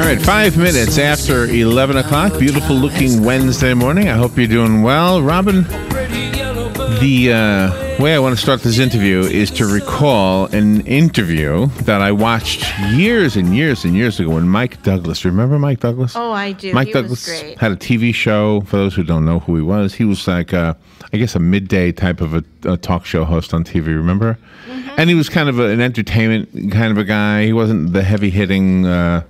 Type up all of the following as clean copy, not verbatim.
right, 5 minutes after 11 o'clock. Beautiful looking Wednesday morning. I hope you're doing well. Robin, the way I want to start this interview is to recall an interview that I watched years and years and years ago when Mike Douglas, remember Mike Douglas? Oh, I do. Mike he Douglas was great. had a TV show. For those who don't know who he was like, I guess, a midday type of a talk show host on TV, remember? Mm-hmm. And he was kind of an entertainment kind of a guy. He wasn't the heavy-hitting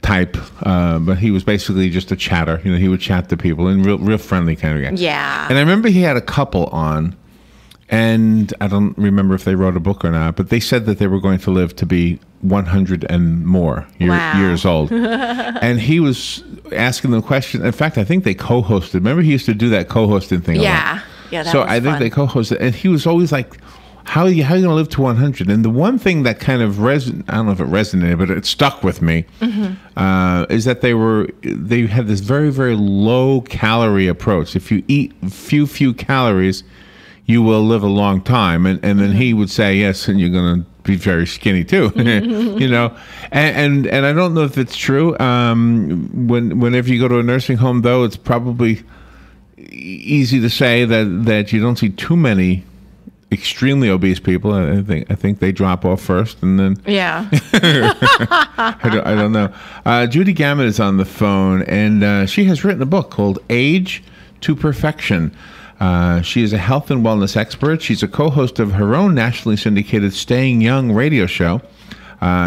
type, but he was basically just a chatter. You know, he would chat to people and real friendly kind of guy. Yeah. And I remember he had a couple on, and I don't remember if they wrote a book or not, but they said that they were going to live to be 100 and more years old. And he was asking them questions. In fact, I think they co-hosted. Remember, he used to do that co-hosting thing a lot. Yeah, that so was I think fun. they co-hosted, and he was always like, how are you going to live to 100? And the one thing that kind of I don't know if it resonated, but it stuck with me, is that they had this very, very low calorie approach. If you eat few calories, you will live a long time. And then he would say, yes, and you're going to be very skinny too, you know. And I don't know if it's true. Whenever you go to a nursing home, though, it's probably easy to say that you don't see too many extremely obese people. I think they drop off first, and then I don't know. Judy Gaman is on the phone, and she has written a book called Age to Perfection. She is a health and wellness expert. She's a co-host of her own nationally syndicated Staying Young radio show.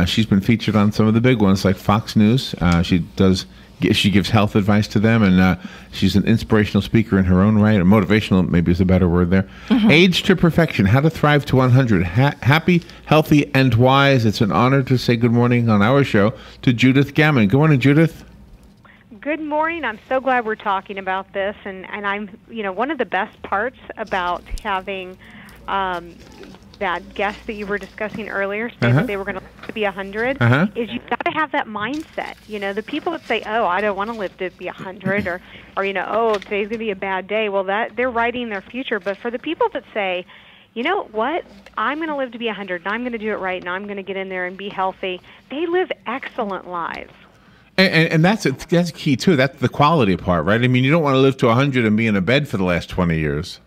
She's been featured on some of the big ones like Fox News. She gives health advice to them, and she's an inspirational speaker in her own right, or motivational, maybe is a better word there. Age to Perfection, How to Thrive to 100. Happy, healthy, and wise. It's an honor to say good morning on our show to Judith Gaman. Good morning, Judith. Good morning. I'm so glad we're talking about this, and I'm, one of the best parts about having that guest that you were discussing earlier say that they were going to live to be 100 is you've got to have that mindset. The people that say, oh, I don't want to live to be 100 or oh, today's going to be a bad day. Well, that they're writing their future. But for the people that say, you know what, I'm going to live to be 100 and I'm going to do it right and I'm going to get in there and be healthy, they live excellent lives. And that's key, too. That's the quality part, right? I mean, you don't want to live to 100 and be in a bed for the last 20 years.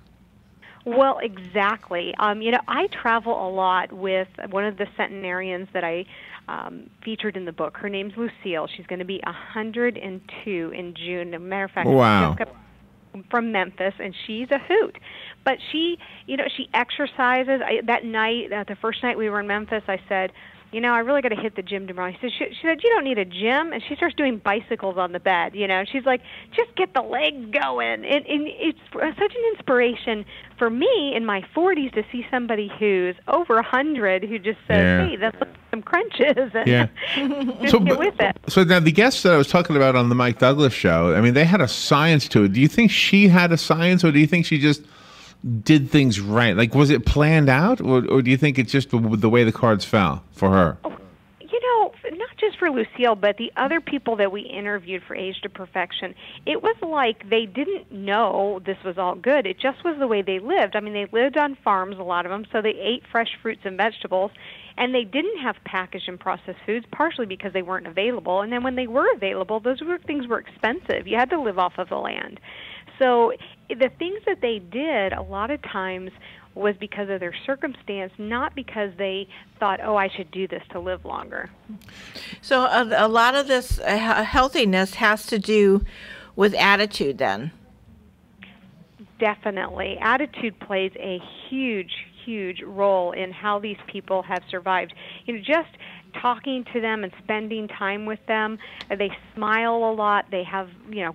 Well, exactly. I travel a lot with one of the centenarians that I featured in the book. Her name's Lucille. She's going to be 102 in June. As a matter of fact, wow. She just got from Memphis, and she's a hoot. But she exercises. That night, the first night we were in Memphis, I said, I really got to hit the gym tomorrow. She said, you don't need a gym. And she starts doing bicycles on the bed. She's like, just get the legs going. And it's such an inspiration for me in my 40s to see somebody who's over 100 who just says, hey, that's some crunches. And just get with it. So now the guests that I was talking about on the Mike Douglas show, I mean, they had a science to it. Do you think she had a science, or do you think she just did things right? Like, was it planned out, or do you think it's just the way the cards fell for her? Oh, not just for Lucille, but the other people that we interviewed for Age to Perfection, it was like they didn't know this was all good. It just was the way they lived. I mean, they lived on farms, a lot of them, so they ate fresh fruits and vegetables, and they didn't have packaged and processed foods, partially because they weren't available. And then when they were available, things were expensive. You had to live off of the land. So the things that they did a lot of times was because of their circumstance, not because they thought, oh, I should do this to live longer. So a lot of this healthiness has to do with attitude then. Definitely. Attitude plays a huge role in how these people have survived. Just talking to them and spending time with them, they smile a lot. They have,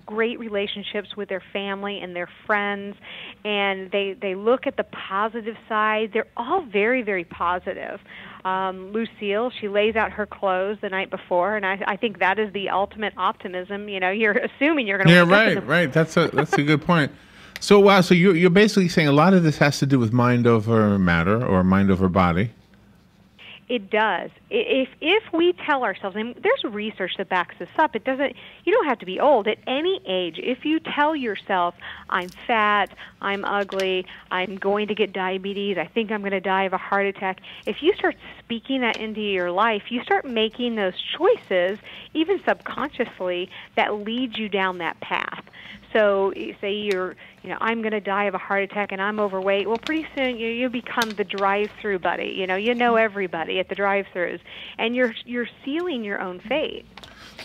great relationships with their family and their friends, and they look at the positive side. They're all very, very positive. Lucille, she lays out her clothes the night before, and I think that is the ultimate optimism. You're assuming you're going to wake up. Right. That's a good point. So wow, so you're basically saying a lot of this has to do with mind over matter or mind over body. It does. If we tell ourselves, and there's research that backs this up, you don't have to be old. At any age, if you tell yourself, I'm fat, I'm ugly, I'm going to get diabetes, I think I'm going to die of a heart attack, if you start speaking that into your life, you start making those choices, even subconsciously, that lead you down that path. So say I'm going to die of a heart attack and I'm overweight. Well, pretty soon you become the drive-through buddy. You know everybody at the drive-throughs, and you're sealing your own fate.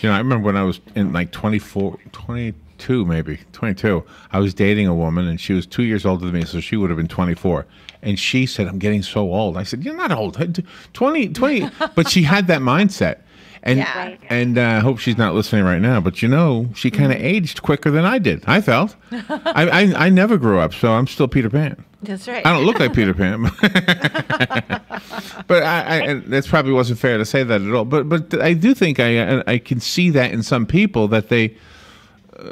I remember when I was in like 22, I was dating a woman, and she was 2 years older than me, so she would have been 24. And she said, I'm getting so old. I said, you're not old. 20. But she had that mindset. And I hope she's not listening right now, but she kind of aged quicker than I did. I felt. I never grew up, so I'm still Peter Pan. That's right. I don't look like Peter Pan. But that probably wasn't fair to say that at all. But I do think I can see that in some people, that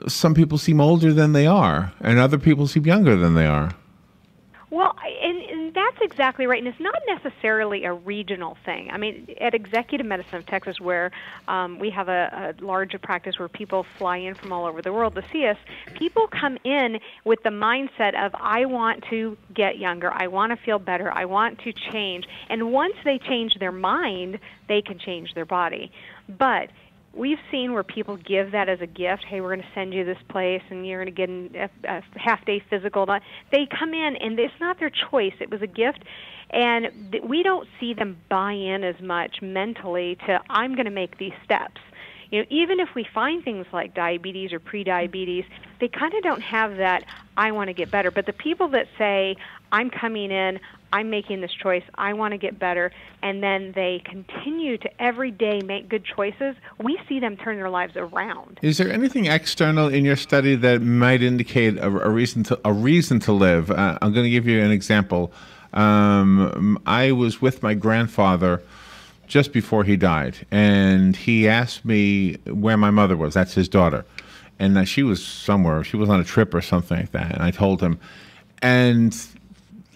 some people seem older than they are, and other people seem younger than they are. Well, and that's exactly right. And it's not necessarily a regional thing. I mean, at Executive Medicine of Texas, where we have a large practice where people fly in from all over the world to see us, people come in with the mindset of, I want to get younger, I want to feel better, I want to change. And once they change their mind, they can change their body. But we've seen where people give that as a gift. Hey, we're going to send you this place, and you're going to get a half-day physical. They come in, and it's not their choice. It was a gift, and we don't see them buy in as much mentally to, I'm going to make these steps. Even if we find things like diabetes or prediabetes, they kind of don't have that, I want to get better. But the people that say, I'm coming in, I'm making this choice, I want to get better, and then they continue to every day make good choices, we see them turn their lives around. Is there anything external in your study that might indicate a reason to live? I'm going to give you an example. I was with my grandfather just before he died, and he asked me where my mother was. That's his daughter. And she was somewhere. She was on a trip or something like that. And I told him. And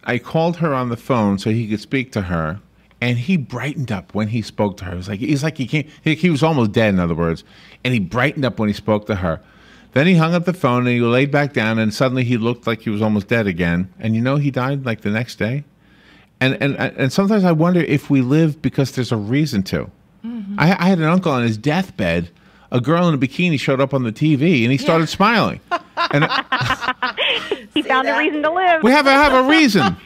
I called her on the phone so he could speak to her, and he brightened up when he spoke to her. He's like he was almost dead, in other words, and he brightened up when he spoke to her. Then he hung up the phone, and he laid back down, and suddenly he looked like he was almost dead again. And he died like the next day. And sometimes I wonder if we live because there's a reason to. Mm-hmm. I had an uncle on his deathbed. A girl in a bikini showed up on the TV, and he started smiling. And he found a reason to live. We have a reason.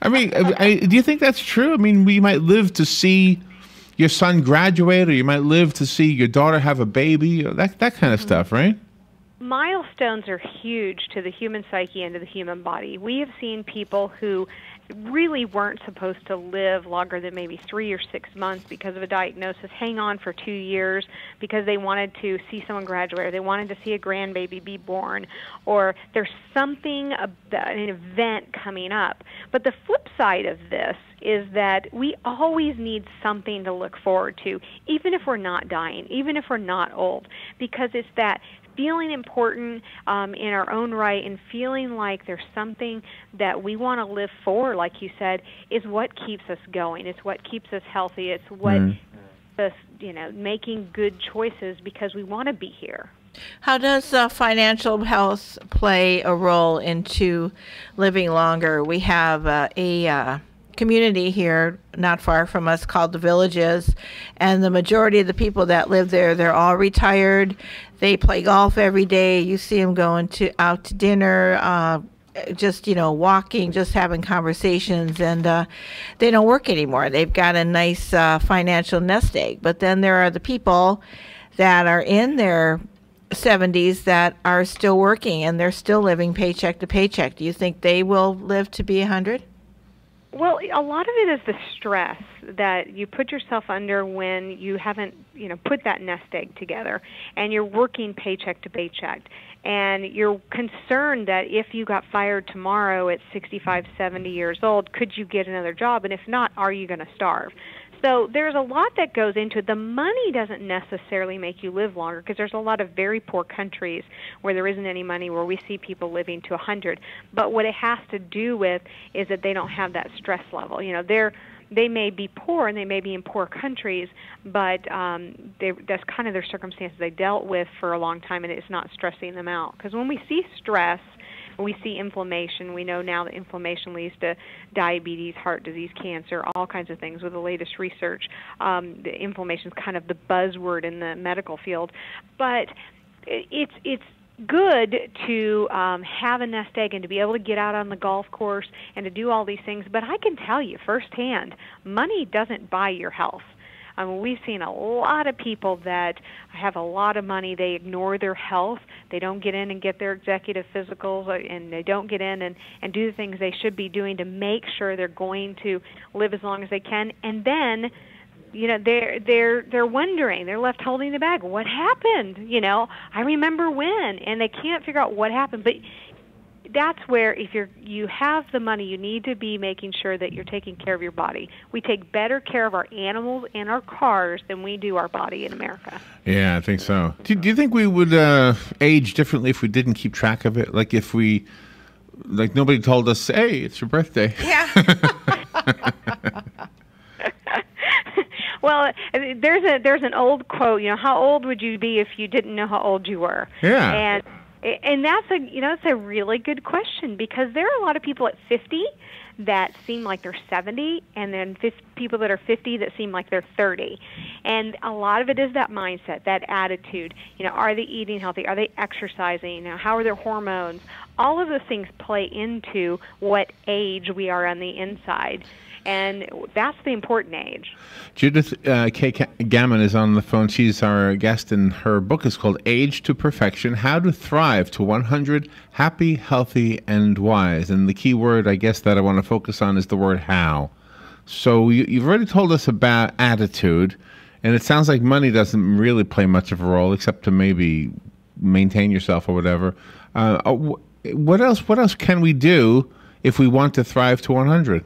I mean, do you think that's true? I mean, we might live to see your son graduate, or you might live to see your daughter have a baby, or that kind of stuff, right? Milestones are huge to the human psyche and to the human body. We have seen people who really weren't supposed to live longer than maybe 3 or 6 months because of a diagnosis, hang on for 2 years because they wanted to see someone graduate, or they wanted to see a grandbaby be born, or there's something, an event coming up. But the flip side of this is that we always need something to look forward to, even if we're not dying, even if we're not old, because it's that feeling important in our own right, and feeling like there's something that we want to live for, like you said, is what keeps us going. It's what keeps us healthy. It's what keeps us, making good choices because we want to be here. How does financial health play a role into living longer? We have a community here not far from us called the Villages, and the majority of the people that live there, they're all retired. They play golf every day. You see them going out to dinner, just walking, just having conversations, and they don't work anymore. They've got a nice financial nest egg. But then there are the people that are in their 70s that are still working, and they're still living paycheck to paycheck. Do you think they will live to be 100? Well, a lot of it is the stress that you put yourself under when you haven't, put that nest egg together, and you're working paycheck to paycheck, and you're concerned that if you got fired tomorrow at 65, 70 years old, could you get another job? And if not, are you going to starve? So there's a lot that goes into it. The money doesn't necessarily make you live longer, because there's a lot of very poor countries where there isn't any money, where we see people living to 100. But what it has to do with is that they don't have that stress level. They may be poor and they may be in poor countries, but that's kind of their circumstances they dealt with for a long time, and it's not stressing them out. Because when we see stress, we see inflammation. We know now that inflammation leads to diabetes, heart disease, cancer, all kinds of things with the latest research. The inflammation is kind of the buzzword in the medical field. But it's good to have a nest egg and to be able to get out on the golf course and to do all these things. But I can tell you firsthand, money doesn't buy your health. We've seen a lot of people that have a lot of money. They ignore their health. They don't get in and get their executive physicals, and they don't get in and do the things they should be doing to make sure they're going to live as long as they can. And then, they're wondering. They're left holding the bag. What happened? I remember when, and they can't figure out what happened. But that's where, if you have the money, you need to be making sure that you're taking care of your body. We take better care of our animals and our cars than we do our body in America. Yeah, I think so. Do you think we would age differently if we didn't keep track of it? Like if nobody told us, hey, it's your birthday. Yeah. Well, there's an old quote. How old would you be if you didn't know how old you were? Yeah. And that's it's a really good question, because there are a lot of people at 50 that seem like they're 70, and then people that are 50 that seem like they're 30. And a lot of it is that mindset, that attitude. Are they eating healthy? Are they exercising? How are their hormones? All of those things play into what age we are on the inside. And that's the important age. Judith K. Gaman is on the phone. She's our guest, and her book is called Age to Perfection, How to Thrive to 100, Happy, Healthy, and Wise. And the key word, I guess, that I want to focus on is the word how. So you've already told us about attitude, and it sounds like money doesn't really play much of a role, except to maybe maintain yourself or whatever. What else can we do if we want to thrive to 100?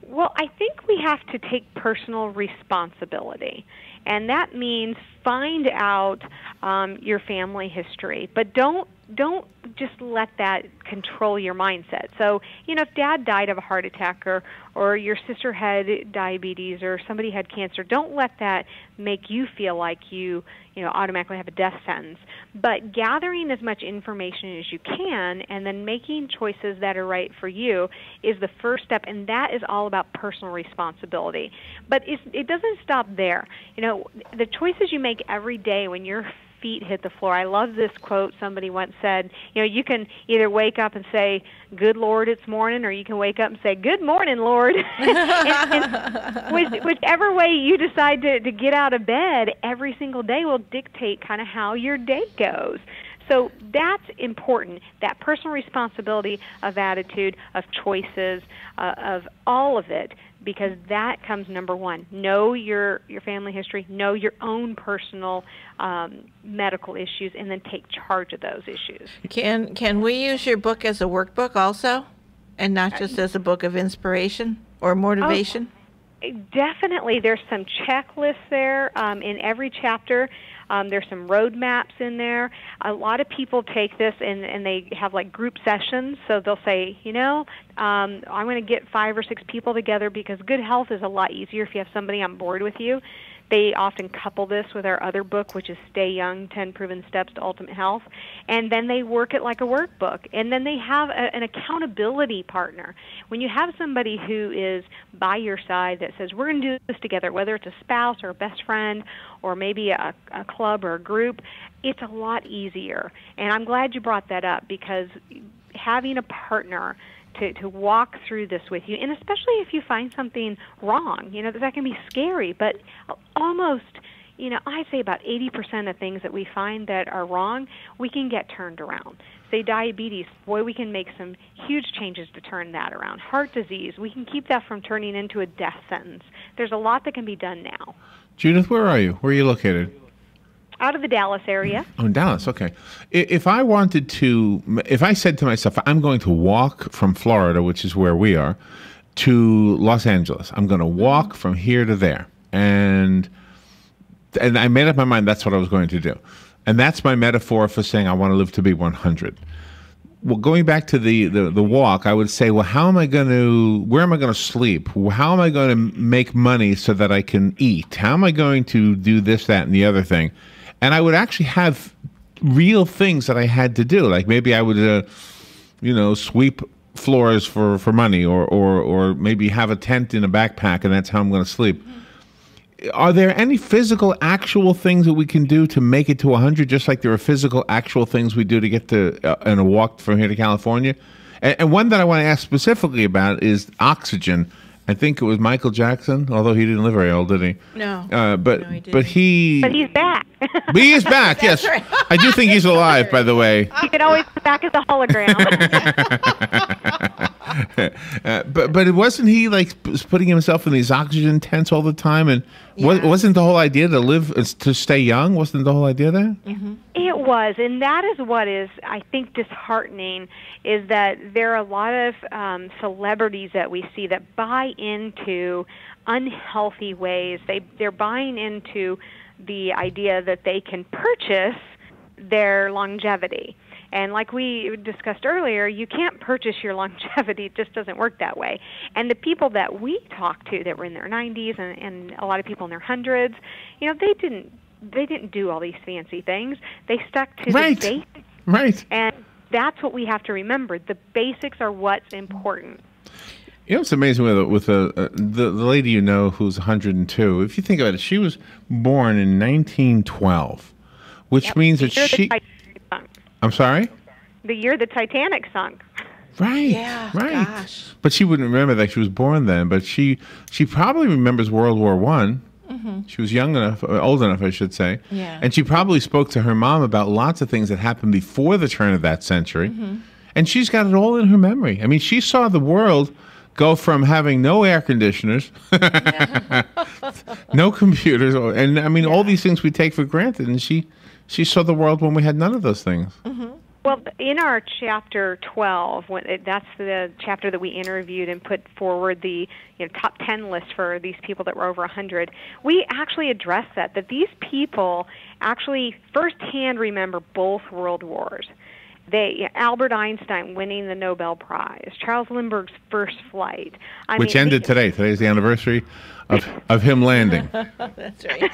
Well, I think we have to take personal responsibility, and that means find out your family history, but don't just let that control your mindset. So, if Dad died of a heart attack, or your sister had diabetes, or somebody had cancer, don't let that make you feel like you automatically have a death sentence. But gathering as much information as you can, and then making choices that are right for you, is the first step, and that is all about personal responsibility. But it doesn't stop there. The choices you make every day when your feet hit the floor. I love this quote somebody once said, you can either wake up and say, good Lord, it's morning, or you can wake up and say, good morning, Lord. and whichever way you decide to get out of bed every single day will dictate kind of how your day goes. So that's important, that personal responsibility of attitude, of choices, of all of it, because that comes number one. Know your family history, know your own personal medical issues, and then take charge of those issues. Can we use your book as a workbook also, and not just as a book of inspiration or motivation? Definitely. There's some checklists there in every chapter. There's some roadmaps in there. A lot of people take this and they have like group sessions. So they'll say, I'm going to get 5 or 6 people together, because good health is a lot easier if you have somebody on board with you. They often couple this with our other book, which is Stay Young, 10 Proven Steps to Ultimate Health. And then they work it like a workbook. And then they have an accountability partner. When you have somebody who is by your side that says, we're going to do this together, whether it's a spouse or a best friend or maybe a club or a group, it's a lot easier. And I'm glad you brought that up, because having a partner to walk through this with you, and especially if you find something wrong, that can be scary, but almost, I'd say about 80% of things that we find that are wrong, we can get turned around. Say diabetes, boy, we can make some huge changes to turn that around. Heart disease, we can keep that from turning into a death sentence. There's a lot that can be done now. Judith, where are you? Where are you located? Out of the Dallas area. Oh, in Dallas, okay. If I said to myself, I'm going to walk from Florida, which is where we are, to Los Angeles. I'm going to walk from here to there. And I made up my mind that's what I was going to do. And that's my metaphor for saying I want to live to be 100. Well, going back to the walk, I would say, well, where am I going to sleep? How am I going to make money so that I can eat? How am I going to do this, that, and the other thing? And I would actually have real things that I had to do. Like maybe I would, sweep floors for money, or maybe have a tent in a backpack, and that's how I'm going to sleep. Are there any physical, actual things that we can do to make it to 100, just like there are physical, actual things we do to get to in a walk from here to California? And one that I want to ask specifically about is oxygen. I think it was Michael Jackson, although he didn't live very old, did he? No. But he's back. But he is back, yes. Right. I do think he's alive, by the way. You can always come back as a hologram. But wasn't he like putting himself in these oxygen tents all the time? And wasn't the whole idea to stay young? Wasn't the whole idea there? Mm-hmm. It was, and that is what is, I think, disheartening, is that there are a lot of celebrities that we see that buy into unhealthy ways. They're buying into the idea that they can purchase their longevity. And like we discussed earlier, you can't purchase your longevity. It just doesn't work that way. And the people that we talked to that were in their 90s and a lot of people in their hundreds, they didn't do all these fancy things. They stuck to the basics. Right. And that's what we have to remember. The basics are what's important. It's amazing with the lady who's 102. If you think about it, she was born in 1912, which means that she... I'm sorry? The year the Titanic sunk. Right. Yeah, right. Gosh. But she wouldn't remember that she was born then. But she probably remembers World War I. Mm-hmm. She was old enough, I should say. Yeah. And she probably spoke to her mom about lots of things that happened before the turn of that century. Mm-hmm. And she's got it all in her memory. I mean, she saw the world go from having no air conditioners, no computers, and I mean, all these things we take for granted. And she saw the world when we had none of those things. Mm-hmm. Well, in our chapter 12, that's the chapter that we interviewed and put forward the top 10 list for these people that were over 100, we actually addressed that these people actually firsthand remember both world wars. Albert Einstein winning the Nobel Prize, Charles Lindbergh's first flight. Which ended today. Today's the anniversary of him landing. That's right.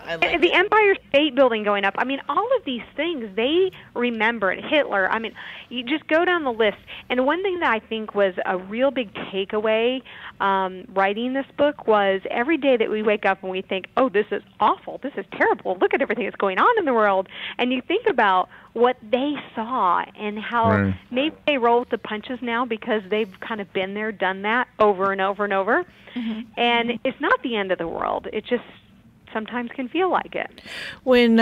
The Empire State Building going up. I mean, all of these things, they remember it. Hitler. I mean, you just go down the list. And one thing that I think was a real big takeaway writing this book was every day that we wake up and we think, oh, this is awful. This is terrible. Look at everything that's going on in the world. And you think about what they saw and how maybe they roll with the punches now because they've kind of been there, done that over and over and over. Mm-hmm. And it's not the end of the world. It just sometimes can feel like it. When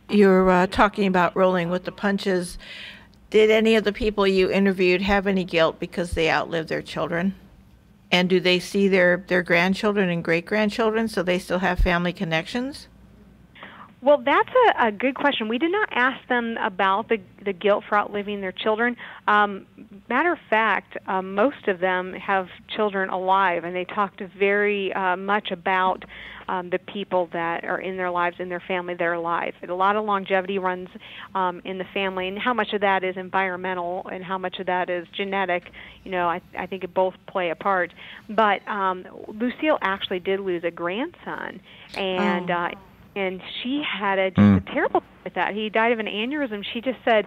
you're talking about rolling with the punches, did any of the people you interviewed have any guilt because they outlived their children? And do they see their grandchildren and great-grandchildren, so they still have family connections? Well, that's a good question. We did not ask them about the guilt for outliving their children. Matter of fact, most of them have children alive, and they talked very much about the people that are in their lives, in their family that are alive. A lot of longevity runs in the family, and how much of that is environmental and how much of that is genetic, I think it both play a part. But Lucille actually did lose a grandson, and she had a terrible time with that. He died of an aneurysm. She just said,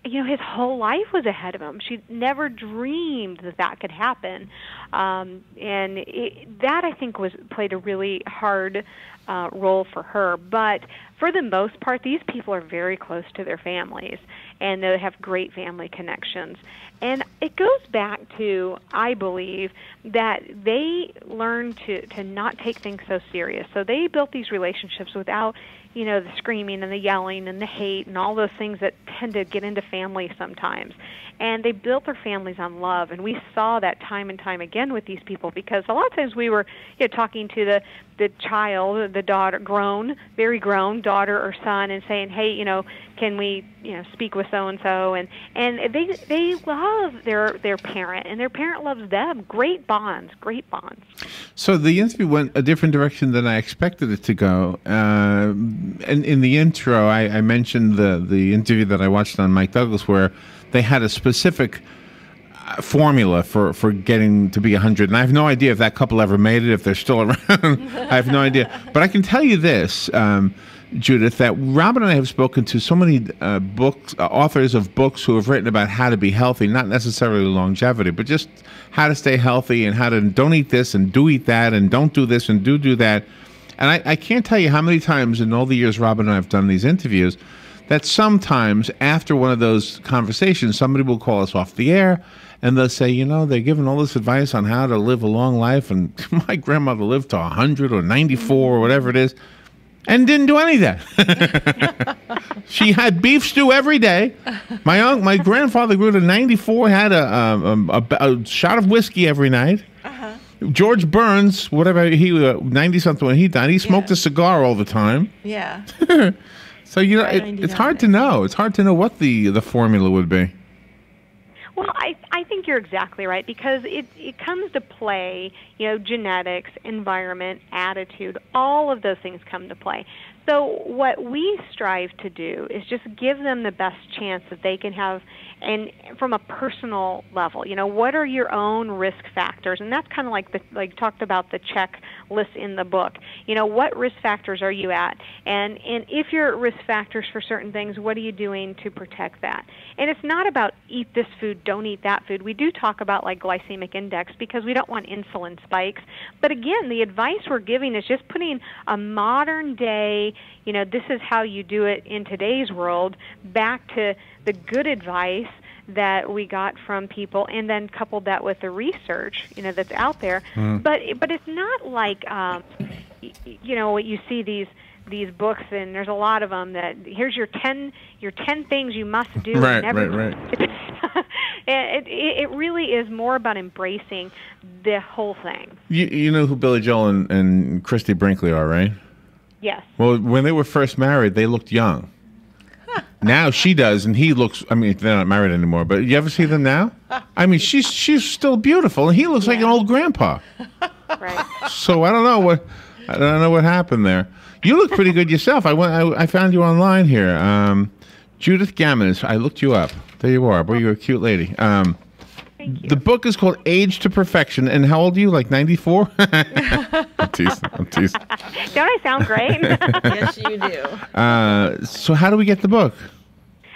his whole life was ahead of him. She never dreamed that could happen. And that, I think, played a really hard role for her. But for the most part, these people are very close to their families, and they have great family connections. And it goes back to, I believe, that they learned to not take things so serious. So they built these relationships without, the screaming and the yelling and the hate and all those things that tend to get into families sometimes. And they built their families on love. And we saw that time and time again with these people, because a lot of times we were talking to the child, the daughter, very grown daughter or son, and saying, hey, can we speak with so and so, and they love their parent, and their parent loves them. Great bonds. So the interview went a different direction than I expected it to go. And in the intro, I mentioned the interview that I watched on Mike Douglas, where they had a specific formula for getting to be 100. And I have no idea if that couple ever made it, if they're still around. I have no idea. But I can tell you this, Judith, that Robin and I have spoken to so many authors of books who have written about how to be healthy, not necessarily longevity, but just how to stay healthy and how to don't eat this and do eat that and don't do this and do that. And I can't tell you how many times in all the years Robin and I have done these interviews that sometimes after one of those conversations, somebody will call us off the air and they'll say, they're giving all this advice on how to live a long life. And my grandmother lived to 100 or 94 or whatever it is and didn't do any of that. She had beef stew every day. My grandfather grew to 94, had a shot of whiskey every night. George Burns, whatever, he 90-something when he died, he smoked a cigar all the time. Yeah. So, it's hard to know. It's hard to know what the formula would be. Well, I think you're exactly right, because it comes to play, genetics, environment, attitude, all of those things come to play. So what we strive to do is just give them the best chance that they can have, and from a personal level, what are your own risk factors? And that's kind of like talked about the checklist in the book. What risk factors are you at? And if you're at risk factors for certain things, what are you doing to protect that? And it's not about eat this food, don't eat that food. We do talk about like glycemic index because we don't want insulin spikes. But again, the advice we're giving is just putting a modern day, this is how you do it in today's world, back to the good advice that we got from people, and then coupled that with the research, that's out there. But it's not like, what you see these books, and there's a lot of them that here's your 10 things you must do. Right. It really is more about embracing the whole thing. You know who Billy Joel and Christy Brinkley are, right? Yes. Well, when they were first married, they looked young. Now she does, and he looks, they're not married anymore, but you ever see them now? She's still beautiful, and he looks like an old grandpa. Right. So I don't know what happened there. You look pretty good yourself. I found you online here. Judith Gaman. I looked you up. There you are. Boy, you're a cute lady. Thank you. The book is called Age to Perfection. And how old are you? Like 94? I'm teasing. Don't I sound great? Yes, you do. So how do we get the book?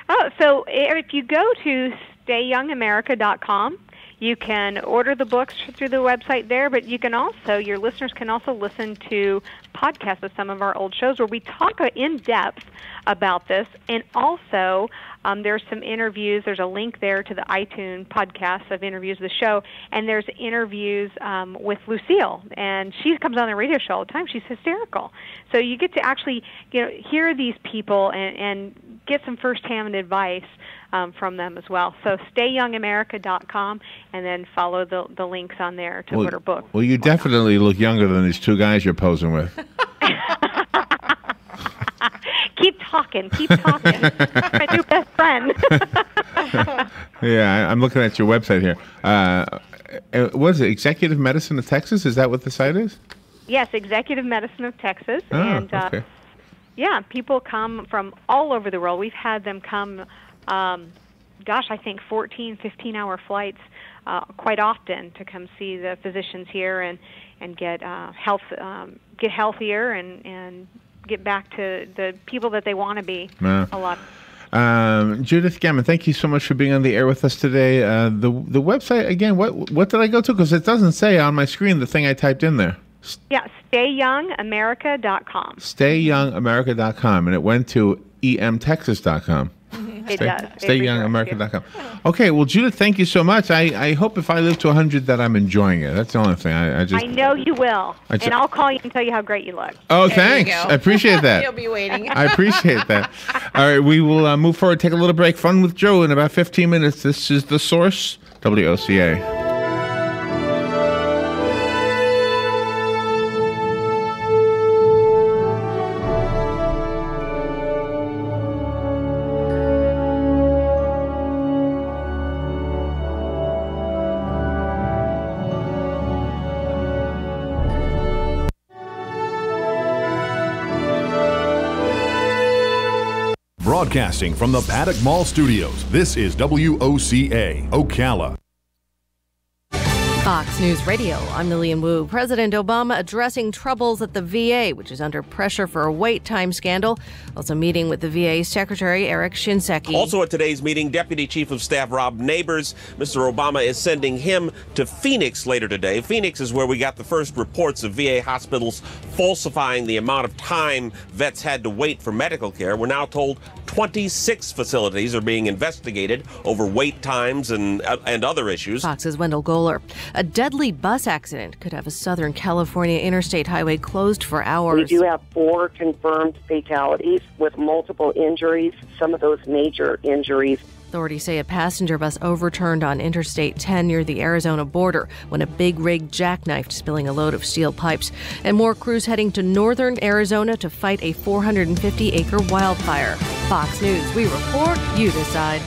Oh, so if you go to stayyoungamerica.com, you can order the books through the website there, but you can also, your listeners can also listen to podcasts of some of our old shows where we talk in depth about this. And also, there's some interviews. There's a link there to the iTunes podcast of interviews of the show, and there's interviews with Lucille, and she comes on the radio show all the time. She's hysterical. So you get to actually hear these people and get some firsthand advice from them as well. So stayyoungamerica.com, and then follow the links on there to order books. Well, you definitely look younger than these two guys you're posing with. Keep talking. My new best friend. Yeah, I'm looking at your website here. What is it, Executive Medicine of Texas? Is that what the site is? Yes, Executive Medicine of Texas. Oh, and okay. Yeah, people come from all over the world. We've had them come, I think 14, 15-hour flights quite often to come see the physicians here and get get healthier and get back to the people that they want to be. A lot. Judith Gaman, thank you so much for being on the air with us today. The website again. What did I go to? Because it doesn't say on my screen the thing I typed in there. Yeah, stayyoungamerica.com. Stayyoungamerica.com, and it went to emtexas.com. It does. Stayyoungamerica.com. Okay, well, Judith, thank you so much. I hope if I live to 100 that I'm enjoying it. That's the only thing. I know you will, and I'll call you and tell you how great you look. Oh, thanks. I appreciate that. You'll be waiting. I appreciate that. All right, we will move forward, take a little break. Fun with Joe in about 15 minutes. This is The Source, WOCA. Broadcasting from the Paddock Mall Studios, this is WOCA, Ocala. Fox News Radio, I'm Lillian Wu. President Obama addressing troubles at the VA, which is under pressure for a wait time scandal. Also meeting with the VA Secretary Eric Shinseki. Also at today's meeting, Deputy Chief of Staff Rob Neighbors. Mr. Obama is sending him to Phoenix later today. Phoenix is where we got the first reports of VA hospitals falsifying the amount of time vets had to wait for medical care. We're now told 26 facilities are being investigated over wait times and other issues. Fox's Wendell Goler. A deadly bus accident could have a Southern California interstate highway closed for hours. We do have 4 confirmed fatalities with multiple injuries, some of those major injuries. Authorities say a passenger bus overturned on Interstate 10 near the Arizona border when a big rig jackknifed, spilling a load of steel pipes. And more crews heading to northern Arizona to fight a 450-acre wildfire. Fox News, we report, you decide.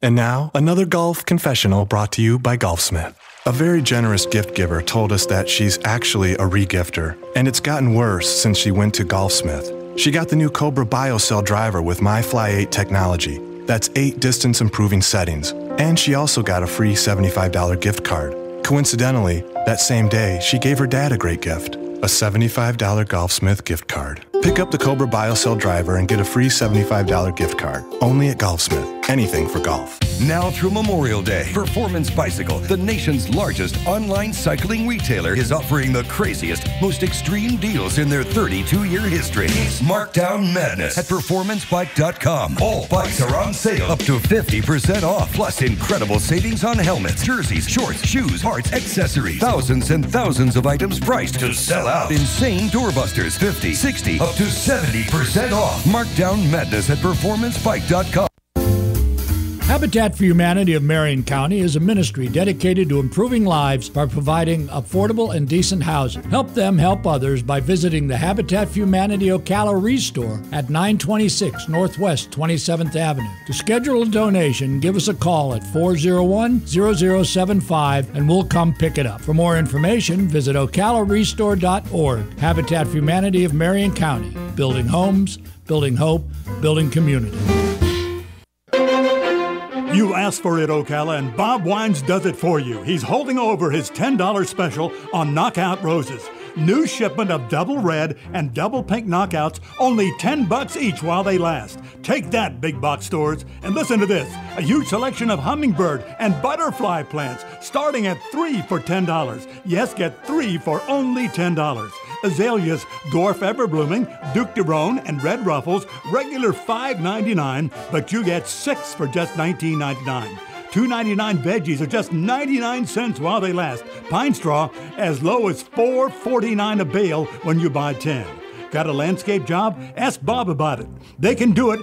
And now, another golf confessional brought to you by Golfsmith. A very generous gift giver told us that she's actually a regifter, and it's gotten worse since she went to Golfsmith. She got the new Cobra BioCell driver with MyFly 8 technology. That's 8 distance-improving settings. And she also got a free $75 gift card. Coincidentally, that same day, she gave her dad a great gift, a $75 Golfsmith gift card. Pick up the Cobra BioCell driver and get a free $75 gift card. Only at Golfsmith. Anything for golf. Now through Memorial Day, Performance Bicycle, the nation's largest online cycling retailer, is offering the craziest, most extreme deals in their 32-year history. Markdown Madness at performancebike.com. All bikes are on sale up to 50% off, plus incredible savings on helmets, jerseys, shorts, shoes, parts, accessories. Thousands and thousands of items priced to sell out. Insane doorbusters, 50, 60, up to 70% off. Markdown Madness at performancebike.com. Habitat for Humanity of Marion County is a ministry dedicated to improving lives by providing affordable and decent housing. Help them help others by visiting the Habitat for Humanity Ocala Restore at 926 Northwest 27th Avenue. To schedule a donation, give us a call at 401-0075 and we'll come pick it up. For more information, visit ocalarestore.org. Habitat for Humanity of Marion County. Building homes, building hope, building community. You asked for it, Ocala, and Bob Wines does it for you. He's holding over his $10 special on Knockout Roses. New shipment of double red and double pink knockouts, only $10 each while they last. Take that, big box stores. And listen to this, a huge selection of hummingbird and butterfly plants starting at 3 for $10. Yes, get 3 for only $10. Azaleas, dwarf everblooming, Duke de Rhone, and red ruffles, regular $5.99, but you get 6 for just $19.99. $2.99 veggies are just 99 cents while they last. Pine straw as low as $4.49 a bale when you buy 10. Got a landscape job? Ask Bob about it. They can do it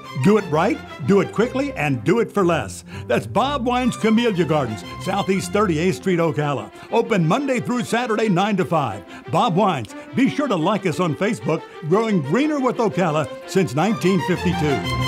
right, do it quickly, and do it for less. That's Bob Wine's Camellia Gardens, Southeast 38th Street, Ocala. Open Monday through Saturday, 9 to 5. Bob Wines. Be sure to like us on Facebook, Growing Greener with Ocala since 1952.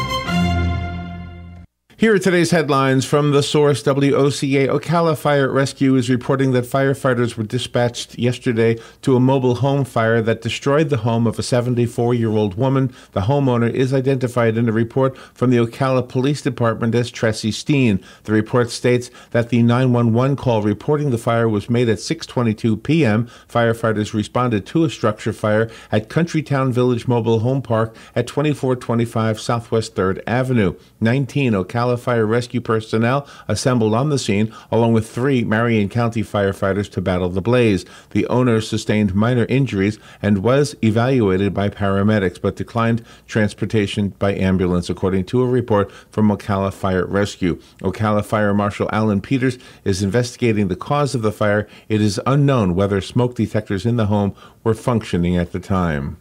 Here are today's headlines from the source. WOCA Ocala Fire Rescue is reporting that firefighters were dispatched yesterday to a mobile home fire that destroyed the home of a 74-year-old woman. The homeowner is identified in a report from the Ocala Police Department as Tressie Steen. The report states that the 911 call reporting the fire was made at 6:22 p.m. Firefighters responded to a structure fire at Countrytown Village Mobile Home Park at 2425 Southwest 3rd Avenue. 19 Ocala Fire Rescue personnel assembled on the scene, along with 3 Marion County firefighters to battle the blaze. The owner sustained minor injuries and was evaluated by paramedics, but declined transportation by ambulance, according to a report from Ocala Fire Rescue. Ocala Fire Marshal Alan Peters is investigating the cause of the fire. It is unknown whether smoke detectors in the home were functioning at the time.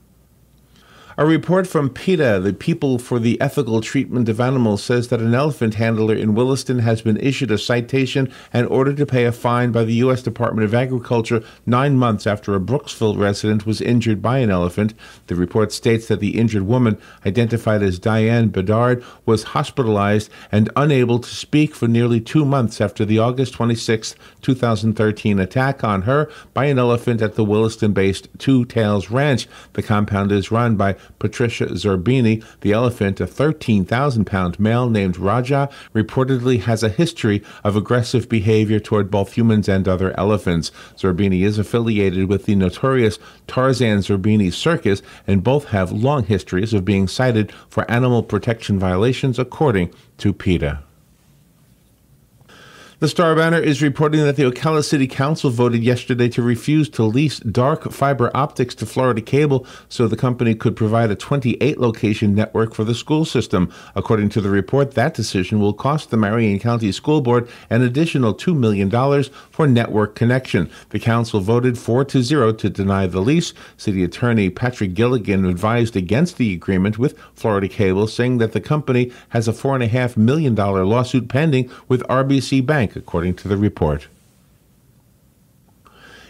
A report from PETA, the People for the Ethical Treatment of Animals, says that an elephant handler in Williston has been issued a citation and ordered to pay a fine by the U.S. Department of Agriculture 9 months after a Brooksville resident was injured by an elephant. The report states that the injured woman, identified as Diane Bedard, was hospitalized and unable to speak for nearly 2 months after the August 26, 2013 attack on her by an elephant at the Williston-based Two Tails Ranch. The compound is run by Patricia Zerbini. The elephant, a 13,000-pound male named Raja, reportedly has a history of aggressive behavior toward both humans and other elephants. Zerbini is affiliated with the notorious Tarzan Zerbini Circus, and both have long histories of being cited for animal protection violations, according to PETA. The Star Banner is reporting that the Ocala City Council voted yesterday to refuse to lease dark fiber optics to Florida Cable so the company could provide a 28-location network for the school system. According to the report, that decision will cost the Marion County School Board an additional $2 million for network connection. The council voted 4-0 to deny the lease. City Attorney Patrick Gilligan advised against the agreement with Florida Cable, saying that the company has a $4.5 million lawsuit pending with RBC Bank, according to the report.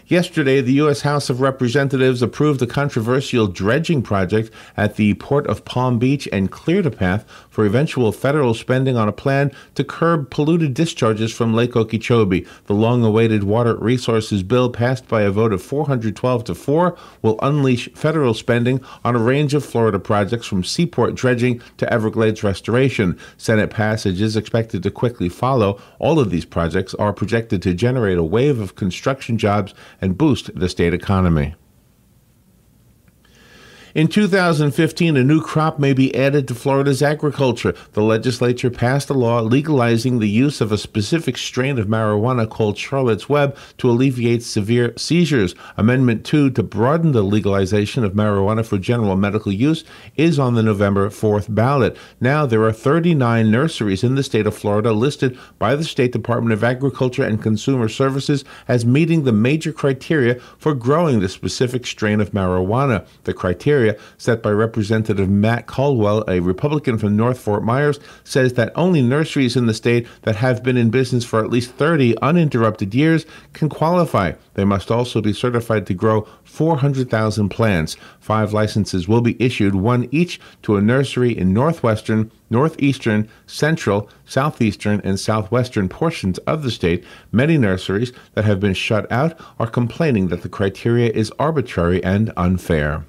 Yesterday, the U.S. House of Representatives approved a controversial dredging project at the Port of Palm Beach and cleared a path for eventual federal spending on a plan to curb polluted discharges from Lake Okeechobee. The long-awaited Water Resources Bill, passed by a vote of 412-4, will unleash federal spending on a range of Florida projects from seaport dredging to Everglades restoration. Senate passage is expected to quickly follow. All of these projects are projected to generate a wave of construction jobs and boost the state economy. In 2015, a new crop may be added to Florida's agriculture. The legislature passed a law legalizing the use of a specific strain of marijuana called Charlotte's Web to alleviate severe seizures. Amendment 2 to broaden the legalization of marijuana for general medical use is on the November 4th ballot. Now, there are 39 nurseries in the state of Florida listed by the State Department of Agriculture and Consumer Services as meeting the major criteria for growing the specific strain of marijuana. The criteria set by Representative Matt Caldwell, a Republican from North Fort Myers, says that only nurseries in the state that have been in business for at least 30 uninterrupted years can qualify. They must also be certified to grow 400,000 plants. 5 licenses will be issued, one each to a nursery in northwestern, northeastern, central, southeastern, and southwestern portions of the state. Many nurseries that have been shut out are complaining that the criteria is arbitrary and unfair.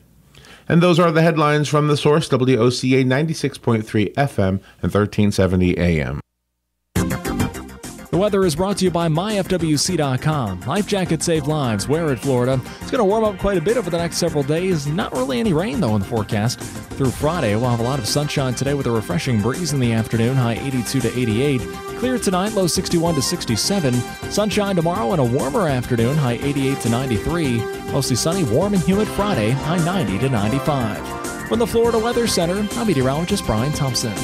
And those are the headlines from The Source, WOCA 96.3 FM and 1370 AM. The weather is brought to you by myfwc.com. Life jackets save lives. Wear it, Florida. It's going to warm up quite a bit over the next several days. Not really any rain, though, in the forecast. Through Friday, we'll have a lot of sunshine today with a refreshing breeze in the afternoon, high 82 to 88. Clear tonight, low 61 to 67. Sunshine tomorrow and a warmer afternoon, high 88 to 93. Mostly sunny, warm and humid Friday, high 90 to 95. From the Florida Weather Center, I'm meteorologist Brian Thompson.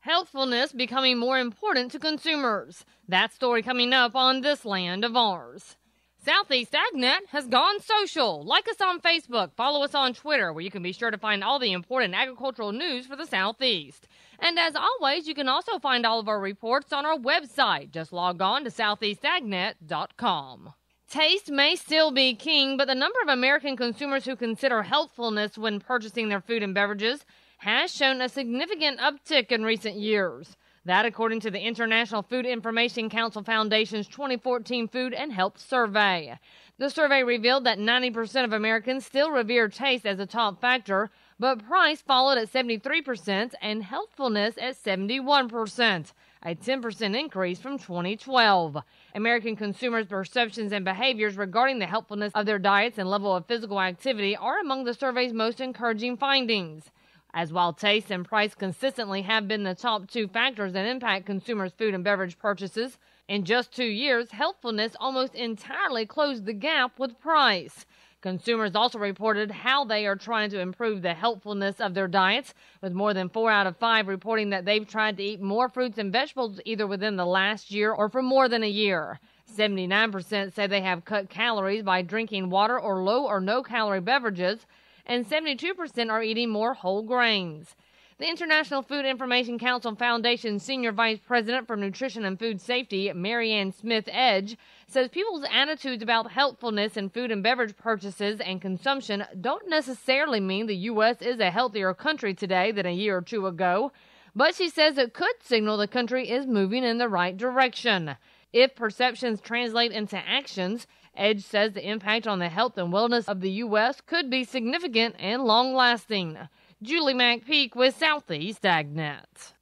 Healthfulness becoming more important to consumers. That story coming up on This Land of Ours. Southeast AgNet has gone social. Like us on Facebook, follow us on Twitter, where you can be sure to find all the important agricultural news for the Southeast. And as always, you can also find all of our reports on our website. Just log on to southeastagnet.com. Taste may still be king, but the number of American consumers who consider healthfulness when purchasing their food and beverages has shown a significant uptick in recent years. That according to the International Food Information Council Foundation's 2014 Food and Health Survey. The survey revealed that 90% of Americans still revere taste as a top factor, but price followed at 73% and healthfulness at 71%, a 10% increase from 2012. American consumers' perceptions and behaviors regarding the healthfulness of their diets and level of physical activity are among the survey's most encouraging findings. As while taste and price consistently have been the top 2 factors that impact consumers' food and beverage purchases, in just 2 years, healthfulness almost entirely closed the gap with price. Consumers also reported how they are trying to improve the healthfulness of their diets, with more than 4 out of 5 reporting that they've tried to eat more fruits and vegetables either within the last year or for more than a year. 79% say they have cut calories by drinking water or low or no calorie beverages, and 72% are eating more whole grains. The International Food Information Council Foundation Senior Vice President for Nutrition and Food Safety, Marianne Smith Edge, says people's attitudes about healthfulness in food and beverage purchases and consumption don't necessarily mean the U.S. is a healthier country today than a year or 2 ago, but she says it could signal the country is moving in the right direction. If perceptions translate into actions, Edge says the impact on the health and wellness of the U.S. could be significant and long-lasting. Julie McPeak with Southeast AgNet.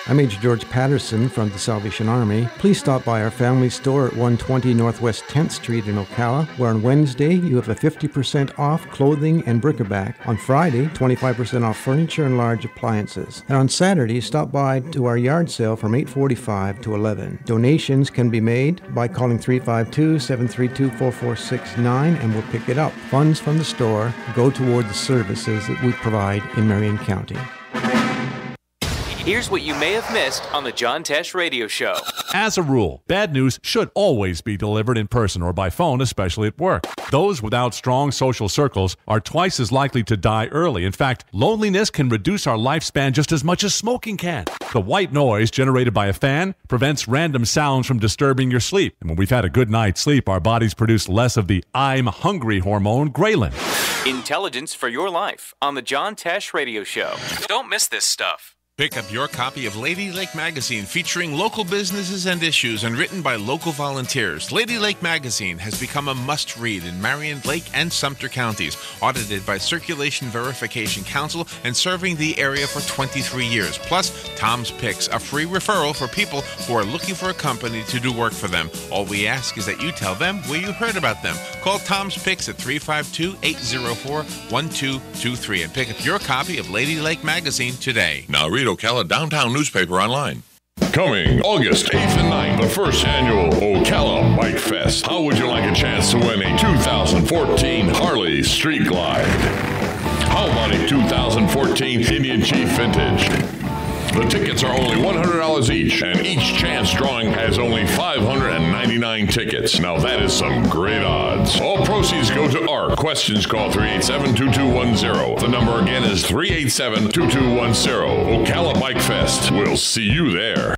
I'm Major George Patterson from the Salvation Army. Please stop by our family store at 120 Northwest 10th Street in Ocala, where on Wednesday you have a 50% off clothing and bric-a-brac. On Friday, 25% off furniture and large appliances. And on Saturday, stop by to our yard sale from 8:45 to 11. Donations can be made by calling 352-732-4469 and we'll pick it up. Funds from the store go toward the services that we provide in Marion County. Here's what you may have missed on the John Tesh Radio Show. As a rule, bad news should always be delivered in person or by phone, especially at work. Those without strong social circles are twice as likely to die early. In fact, loneliness can reduce our lifespan just as much as smoking can. The white noise generated by a fan prevents random sounds from disturbing your sleep. And when we've had a good night's sleep, our bodies produce less of the I'm hungry hormone, ghrelin. Intelligence for your life on the John Tesh Radio Show. Don't miss this stuff. Pick up your copy of Lady Lake Magazine featuring local businesses and issues and written by local volunteers. Lady Lake Magazine has become a must-read in Marion, Lake, and Sumter counties, audited by Circulation Verification Council and serving the area for 23 years. Plus, Tom's Picks, a free referral for people who are looking for a company to do work for them. All we ask is that you tell them where you heard about them. Call Tom's Picks at 352-804-1223 and pick up your copy of Lady Lake Magazine today. Now read Ocala Downtown newspaper online. Coming August 8th and 9th, the first annual Ocala Bike Fest. How would you like a chance to win a 2014 Harley Street Glide? How about a 2014 Indian Chief Vintage? The tickets are only $100 each, and each chance drawing has only 599 tickets. Now that is some great odds. All proceeds go to ARC. Questions, call 387-2210. The number again is 387-2210. Ocala Bike Fest. We'll see you there.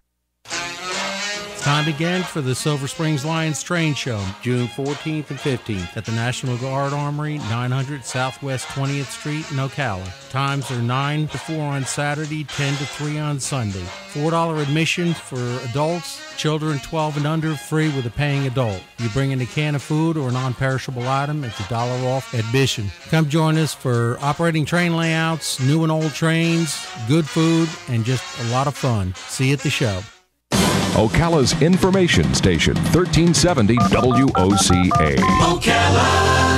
Time again for the Silver Springs Lions Train Show, June 14th and 15th at the National Guard Armory, 900 Southwest 20th Street in Ocala. Times are 9 to 4 on Saturday, 10 to 3 on Sunday. $4 admission for adults, children 12 and under free with a paying adult. You bring in a can of food or a non-perishable item, it's $1 off admission. Come join us for operating train layouts, new and old trains, good food, and just a lot of fun. See you at the show. Ocala's information station, 1370 WOCA. Ocala.